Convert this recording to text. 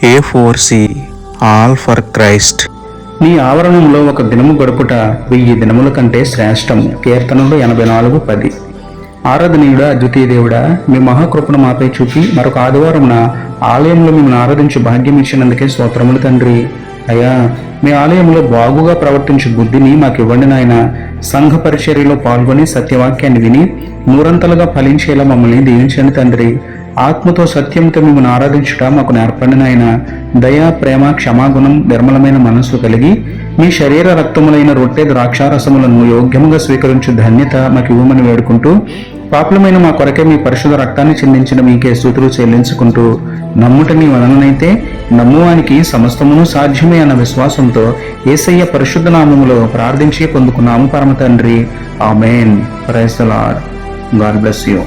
A4C all for Christ. నీ ఆవరణంలో ఒక దినము గడుపుట 1000 దినముల కంటే శ్రేష్టం. కీర్తనలు 84:10. ఆరాధనీయుడా, అద్వితీయ దేవుడా, మీ మహాకృపను మాపై చూపి మరొక ఆదివారం ఆలయంలో మిమ్మల్ని ఆరాధించే భాగ్యం ఇచ్చినందుకే స్తోత్రములు తండ్రి. అయ్యా, మీ ఆలయంలో బాగుగా ప్రవర్తించే బుద్ధిని మాకు ఇవ్వండి నాయన. సంఘ పరిచర్యలో పాల్గొని సత్యవాక్యాన్ని విని నూరంతలుగా ఫలించేలా మమ్మల్ని దీవించండి తండ్రి. ఆత్మతో సత్యంతో మిమ్మల్ని ఆరాధించుట మాకు నేర్పండి నాయన. దయ, ప్రేమ, క్షమాగుణం, నిర్మలమైన మనస్సు కలిగి మీ శరీర రక్తములైన రొట్టె ద్రాక్షారసములను యోగ్యముగా స్వీకరించు ధన్యత మాకు ఇవ్వమని వేడుకుంటూ, పాపులమైన మా కొరకే మీ పరిశుద్ధ రక్తాన్ని చిందించిన మీకే స్తుతులు చెల్లించుకుంటూ, నమ్ముట నీ వలననైతే నమ్మువానికి సమస్తమును సాధ్యమే అన్న విశ్వాసంతో యేసయ్య పరిశుద్ధ నామములో ప్రార్థించి పొందుకున్నాము పరమ తండ్రి. ఆమేన్. Praise the Lord. God bless you.